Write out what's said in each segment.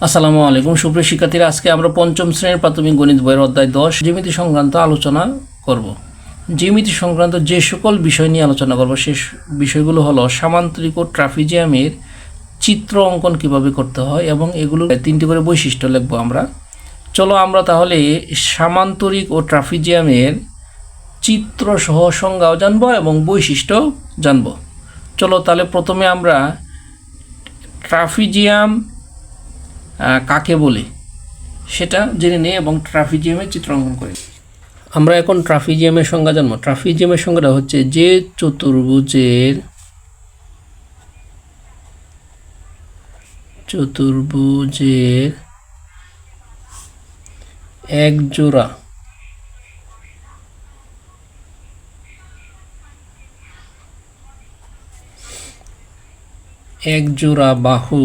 আসসালামু আলাইকুম সুপ্রিয় শিক্ষার্থীরা, আজকে আমরা পঞ্চম শ্রেণীর প্রাথমিক গণিত বইয়ের অধ্যায় 10 জ্যামিতি সংক্রান্ত আলোচনা করব। জ্যামিতি সংক্রান্ত যে সকল বিষয় নিয়ে আলোচনা করব সে বিষয়গুলো হলো সামান্তরিক ও ট্রাপিজিয়ামের চিত্র অঙ্কন কিভাবে করতে হয় এবং এগুলো 3টি করে বৈশিষ্ট্য লিখব আমরা। চলো আমরা তাহলে সামান্তরিক ও ট্রাপিজিয়ামের চিত্র সহ সংজ্ঞাও জানব এবং বৈশিষ্ট্য জানব। চলো তাহলে প্রথমে আমরা ট্রাপিজিয়াম কাকে বলে সেটা জেনে নিই এবং ট্রাপিজিয়ামের চিত্র অঙ্কন করি। আমরা এখন ট্রাপিজিয়ামের সংজ্ঞা জানব। ট্রাপিজিয়ামের সংজ্ঞাটা হচ্ছে যে চতুর্ভুজের এক জোড়া বাহু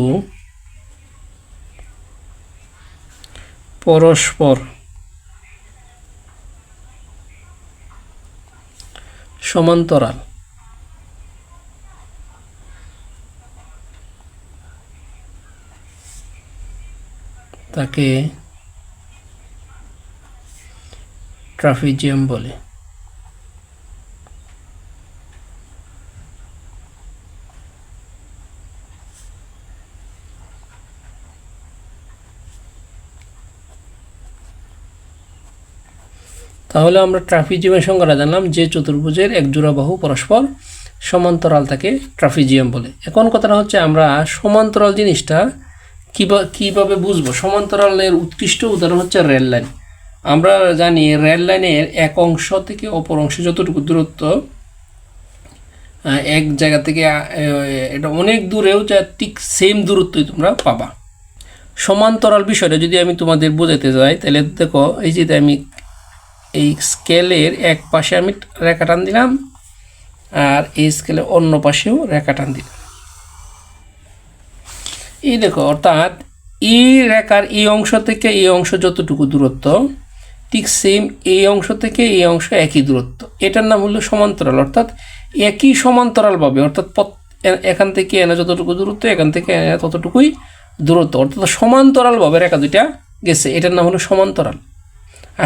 পরস্পর সমান্তরাল তাকে ট্রাপিজিয়াম বলে। তাহলে আমরা ট্রাপিজিয়ামের সংজ্ঞাটা জানলাম, যে চতুর্ভুজের এক জোড়া বাহু পরস্পর সমান্তরাল তাকে ট্রাপিজিয়াম বলে। এখন কথাটা হচ্ছে আমরা সমান্তরাল জিনিসটা কিভাবে বুঝবো। সমান্তরালের উৎকৃষ্ট উদাহরণ হচ্ছে রেল লাইন। আমরা জানি রেল লাইনের এক অংশ থেকে অপর অংশে যতটুকু দূরত্ব, এক জায়গা থেকে এটা অনেক দূরেও যা ঠিক সেম দূরত্বই তোমরা পাবা। সমান্তরাল বিষয়টা যদি আমি তোমাদের বোঝাতে যাই তাহলে দেখো, এই যে আমি এই স্কেলের এক পাশে আমি রেখা টান দিলাম আর এই স্কেলের অন্য পাশেও রেখা টান দিলাম। এই দেখো, অর্থাৎ এই রেখার এই অংশ থেকে এই অংশ যতটুকু দূরত্ব ঠিক সেম এই অংশ থেকে এই অংশ একই দূরত্ব, এটার নাম হলো সমান্তরাল। অর্থাৎ একই সমান্তরালভাবে, অর্থাৎ এখান থেকে এনে যতটুকু দূরত্ব এখান থেকে এনে ততটুকুই দূরত্ব, অর্থাৎ সমান্তরালভাবে রেখা দুইটা গেছে, এটার নাম হলো সমান্তরাল।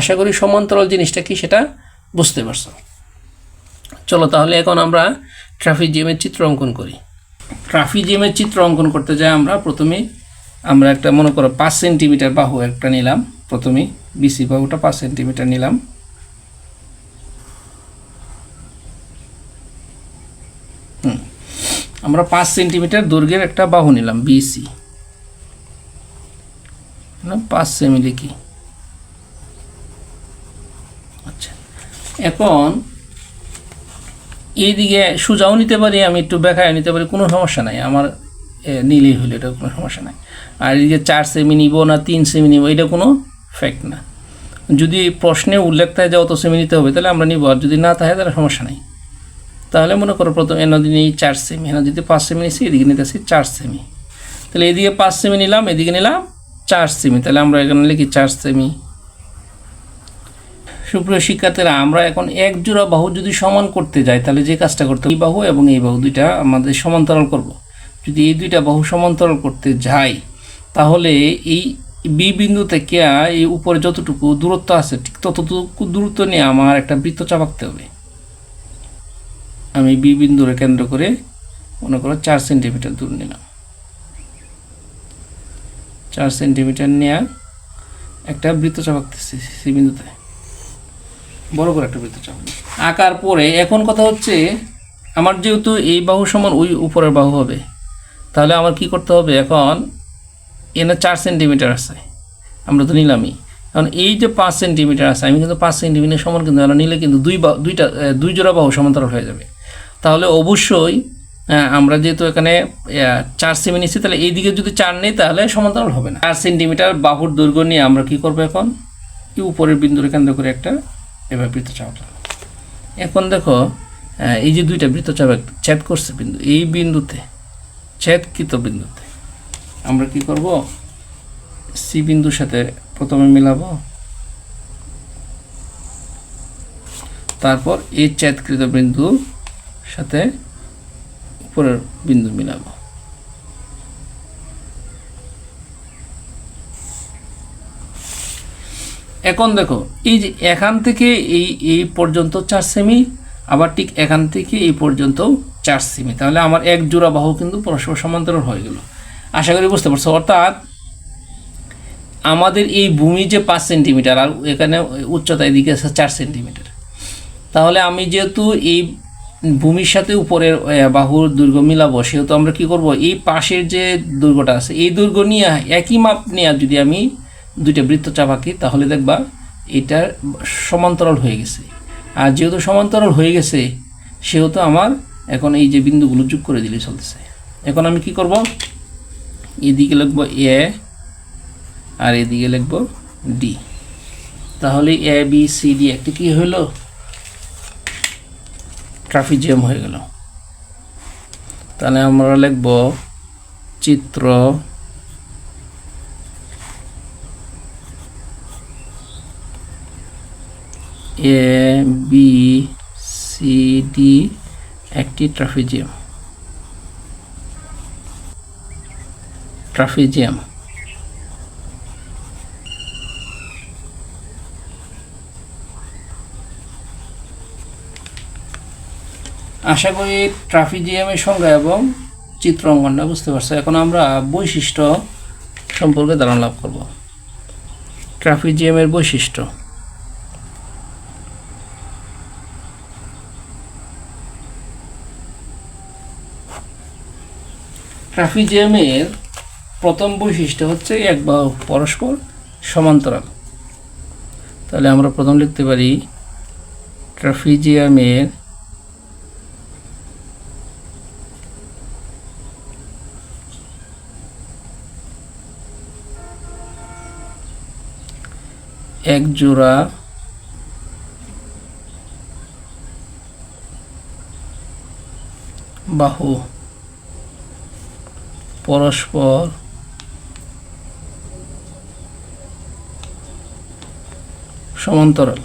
আশা করি সমান্তরাল জিনিসটা কি সেটা বুঝতে পারছো। চলো তাহলে এখন আমরা ট্রাপিজিয়ামের চিত্র অঙ্কন করি। ট্রাপিজিয়ামের চিত্র অঙ্কন করতে যাই প্রথমে আমরা একটা মনে করো 5 সেন্টিমিটার বাহু একটা নিলাম। প্রথমে বিসি বাহুটা 5 সেন্টিমিটার নিলাম। আমরা 5 সেন্টিমিটার দৈর্ঘ্যের একটা বাহু নিলাম বিসি, 5 সেমি লিখি। আচ্ছা, এখন এইদিকে সোজাও নিতে পারি, আমি একটু বেঁকায় নিতে পারি, কোনো সমস্যা নাই, আমার নিলেই হলো, এটা কোনো সমস্যা নাই। আর এদিকে 4 সেমি নিব না 3 সেমি নিব এটা কোনো ফ্যাক্ট না। যদি প্রশ্নে উল্লেখ থাকে যে অত সেমি নিতে হবে তাহলে আমরা নিব, আর যদি না থাকে তাহলে সমস্যা নাই। তাহলে মনে করো প্রথম এনে নিই 4 সেমি, এনে যদি 5 সেমি নিচ্ছি, এদিকে নিতেছি 4 সেমি, তাহলে এদিকে 5 সেমি নিলাম, এদিকে নিলাম 4 সেমি, তাহলে আমরা এখানে লিখি 4 সেমি। সুপ্রিয় শিক্ষার্থীরা, আমরা এখন এক জোড়া বাহু যদি সমান করতে যাই তাহলে যে কাজটা করতে হবে, এই বাহু এবং এই বাহু দুইটা আমাদের সমান্তরাল করব। যদি এই দুইটা বাহু সমান্তরাল করতে যাই তাহলে এই বি বিন্দু থেকে এই উপরে যতটুকু দূরত্ব আছে ঠিক ততটুকু দূরত্ব নিয়ে আমার একটা বৃত্ত চাপাকতে হবে। আমি বি বিন্দুরে কেন্দ্র করে মনে করো 4 সেন্টিমিটার দূর নিলাম। 4 সেন্টিমিটার নিয়ে একটা বৃত্ত চাপাকতেছি সি বিন্দুতে, বড় করে একটা বৃত্ত চাপ আঁকার পরে এখন কথা হচ্ছে আমার যেহেতু এই বাহু সমান ওই উপরের বাহু হবে, তাহলে আমার কি করতে হবে, এখন এনে 4 সেন্টিমিটার আছে আমরা তো নিলামই, কারণ এই যে 5 সেন্টিমিটার আছে আমি কিন্তু 5 সেন্টিমিটার সমান কিন্তু নিলে কিন্তু দুই জোড়া বাহু সমান্তরাল হয়ে যাবে। তাহলে অবশ্যই আমরা যেহেতু এখানে 4 সেমি নিচ্ছি, তাহলে এইদিকে যদি 4 নেই তাহলে সমান্তরাল হবে না। 4 সেন্টিমিটার বাহুর দৈর্ঘ্য নিয়ে আমরা কি করবো, এখন এই উপরের বিন্দুর কেন্দ্র করে একটা এবার বৃত্তচাপ। এখন দেখো এই যে দুইটা বৃত্তচাপ ছেদ করছে বিন্দু, এই বিন্দুতে ছেদকৃত বিন্দুতে আমরা কি করব, সি বিন্দুর সাথে প্রথমে মিলাবো, তারপর এই ছেদকৃত বিন্দুর সাথে উপরের বিন্দু মিলাবো। এখন দেখো এই যে এখান থেকে এই পর্যন্ত 4 সেমি, আবার ঠিক এখান থেকে এই পর্যন্ত 4 সেমি, তাহলে আমার এক জোড়া বাহু কিন্তু পরস্পর সমান্তরাল হয়ে গেল। আশা করি বুঝতে পারছো। অর্থাৎ আমাদের এই ভূমি যে 5 সেন্টিমিটার আর এখানে উচ্চতা এদিকে আছে 4 সেন্টিমিটার, তাহলে আমি যেহেতু এই ভূমির সাথে উপরের বাহুর দৈর্ঘ্য মিলাবো, সেহেতু আমরা কি করব, এই পাশের যে দৈর্ঘ্যটা আছে এই দৈর্ঘ্য নিয়ে একই মাপ নিয়ে যদি আমি দুইটা বৃত্তচাপ আঁকি, তাহলে দেখবা এটা সমান্তরাল হয়ে গেছে। আর যেহেতু সমান্তরাল হয়ে গেছে, সেহেতু আমার এখন এই যে বিন্দুগুলো যোগ করে দিলে চলতেছে। এখন আমি কি করব, এদিকে লিখব এ আর এদিকে লিখব ডি, তাহলে এ বি সি ডি একটা কি হলো, ট্রাপিজিয়াম হয়ে গেল। তাহলে আমরা লিখব চিত্র এ বি সি ডি একটি ট্রাপিজিয়াম। আশা করি ট্রাপিজিয়ামের সংজ্ঞা এবং চিত্র অঙ্কনটা বুঝতে পারছো। এখন আমরা বৈশিষ্ট্য সম্পর্কে ধারণা লাভ করব। ট্রাপিজিয়ামের বৈশিষ্ট্য। ট্রাপিজিয়ামের প্রথম বৈশিষ্ট্য হচ্ছে এক বাহু পরস্পর সমান্তরাল। তাহলে আমরা প্রথম লিখতে পারি ট্রাপিজিয়ামের এক জোড়া বাহু পরস্পর সমান্তরাল।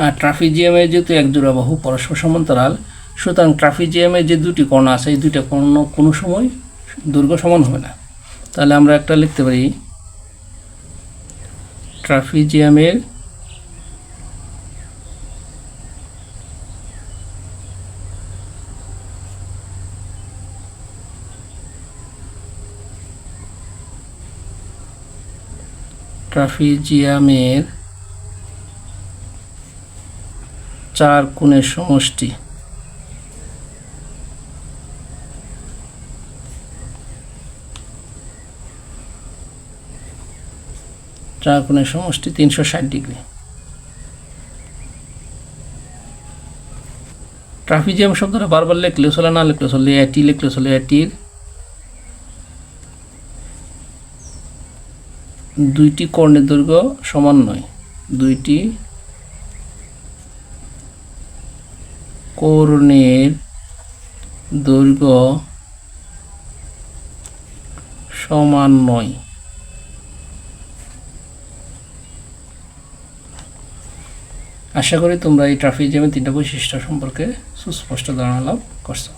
আর ট্রাপিজিয়ামের যেহেতু এক জোড়া বাহু পরস্পর সমান্তরাল, সুতরাং ট্রাপিজিয়ামের যে দুটি কর্ণ আছে এই দুইটা কর্ণ কোনো সময় দৈর্ঘ্য সমান হবে না। তাহলে আমরা একটা লিখতে পারি ট্রাপিজিয়ামের চার কোণের সমষ্টি। চার কোণের সমষ্টি 360 ডিগ্রি। ট্রাপিজিয়াম শব্দটা বারবার লিখলেও চলে, না লিখলেও চলে, এটি লিখলেও চলে। এটির দুইটি কর্ণের দৈর্ঘ্য সমান নয়, দুইটি কর্ণের দৈর্ঘ্য সমান নয়। আশা করি তোমরা এই ট্রাপিজিয়ামের তিনটা বৈশিষ্ট্য সম্পর্কে সুস্পষ্ট ধারণা লাভ করছো।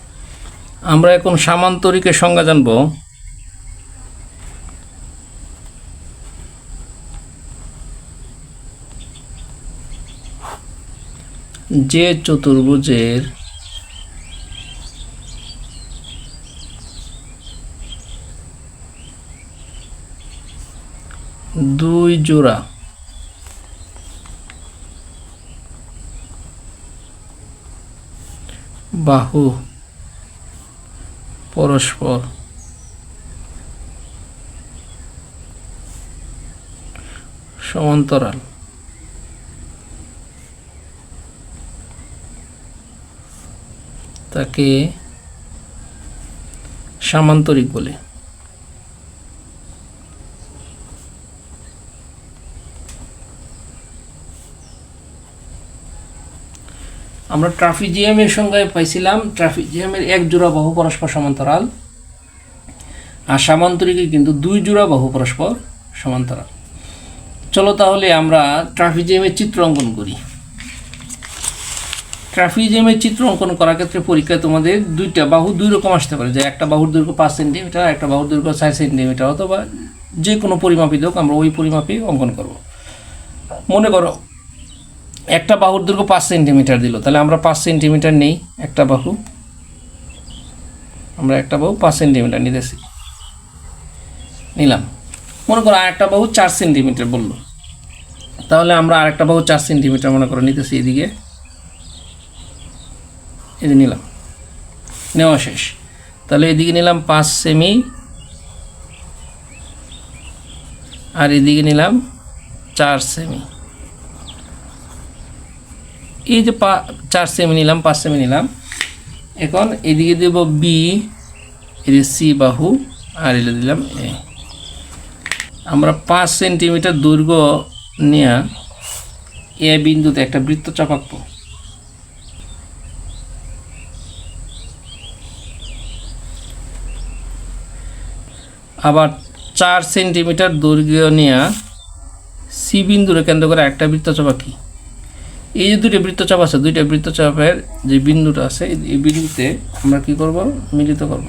আমরা এখন সামান্তরিকের সংজ্ঞা জানব। যে চতুর্ভুজের দুই জোড়া বাহু পরস্পর সমান্তরাল, তাকে সামান্তরিক বলে। আমরা ট্রাপিজিয়ামের সংজ্ঞায় পাইছিলাম ট্রাপিজিয়ামের এক জোড়া বাহু পরস্পর সমান্তরাল, আর সামান্তরিকে কিন্তু দুই জোড়া বাহু পরস্পর সমান্তরাল। চলো তাহলে আমরা ট্রাপিজিয়ামের চিত্র অঙ্কন করি। ট্রাফিজিয়ামের চিত্র অঙ্কন করার ক্ষেত্রে পরীক্ষায় তোমাদের দুইটা বাহু দুই রকম আসতে পারে, যে একটা বাহুর দৈর্ঘ্য 5 সেন্টিমিটার, একটা বাহুর দৈর্ঘ্য 4 সেন্টিমিটার, অথবা যে কোনো পরিমাপই হোক আমরা ওই পরিমাপই অঙ্কন করব। মনে করো একটা বাহুর দৈর্ঘ্য 5 সেন্টিমিটার দিল, তাহলে আমরা 5 সেন্টিমিটার নেই একটা বাহু, আমরা একটা বাহু 5 সেন্টিমিটার নিতেছি, নিলাম। মনে করো আরেকটা বাহু 4 সেন্টিমিটার বললো, তাহলে আমরা আরেকটা বাহু 4 সেন্টিমিটার মনে করো নিতেছি, এদিকে এই যে নিলাম, নেওয়া শেষ। তাহলে এদিকে নিলাম 5 সেমি, আর এদিকে নিলাম 4 সেমি। এই যে 4 সেমি নিলাম, 5 সেমি নিলাম। এখন এদিকে দেব বি, এই যে সি বাহু, আর এটা দিলাম এ। আমরা 5 সেন্টিমিটার দৈর্ঘ্য নিয়ে এ বিন্দুতে একটা বৃত্তচাপ আঁকবো। আবার 4 সেন্টিমিটার দৈর্ঘ্য নিয়ে সি বিন্দুরে কেন্দ্র করে একটা বৃত্তচাপ আঁকি। এই যে দুইটা বৃত্তচাপ আছে, দুইটা বৃত্তচাপের যে বিন্দুটা আছে এই বিন্দুতে আমরা কি করব, মিলিত করব।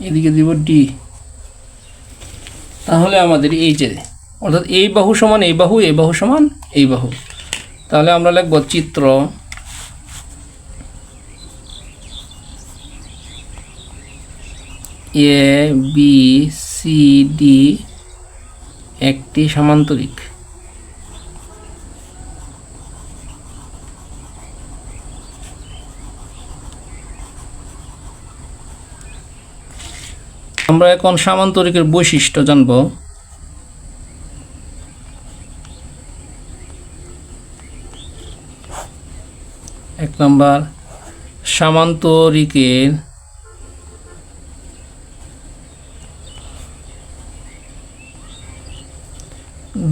এদিকে দিব ডি। তাহলে আমাদের এই যে অর্থাৎ এই বাহু সমান এই বাহু, এই বাহু সমান এই বাহু। তাহলে আমরা লিখব চিত্র এ বি সি ডি একটি সমান্তরিক। আমরা এখন সামান্তরিকের বৈশিষ্ট্য জানব। এক নম্বর, সামান্তরিকের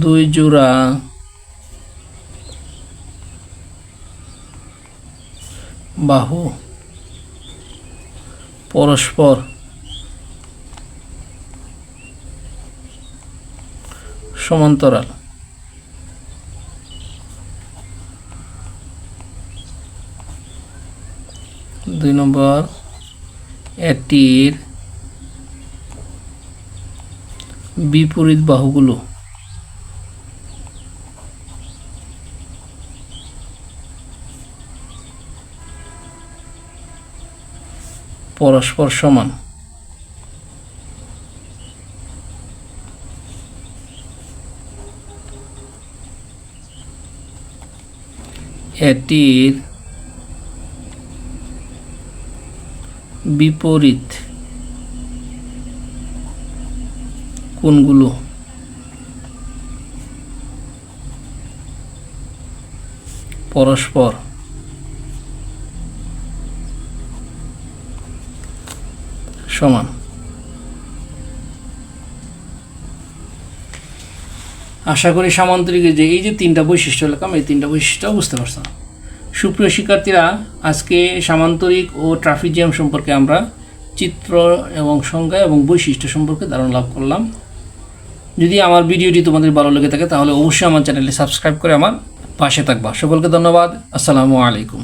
দুই জোড়া বাহু পরস্পর সমান্তরাল। দুই নম্বর, এটির বিপরীত বাহুগুলো পরস্পর সমান। এটির বিপরীত কোণগুলো পরস্পর সমান। আশা করি সামান্তরিকের যে এই যে তিনটা বৈশিষ্ট্য লিখলাম, এই তিনটা বৈশিষ্ট্য বুঝতে পারছো। সুপ্রিয় শিক্ষার্থীরা, আজকে সামান্তরিক ও ট্রাফিজিয়াম সম্পর্কে আমরা চিত্র এবং সংজ্ঞা এবং বৈশিষ্ট্য সম্পর্কে ধারণা লাভ করলাম। যদি আমার ভিডিওটি তোমাদের ভালো লেগে থাকে তাহলে অবশ্যই আমার চ্যানেলটি সাবস্ক্রাইব করে আমার পাশে থাকবা। সকলকে ধন্যবাদ। আসসালামু আলাইকুম।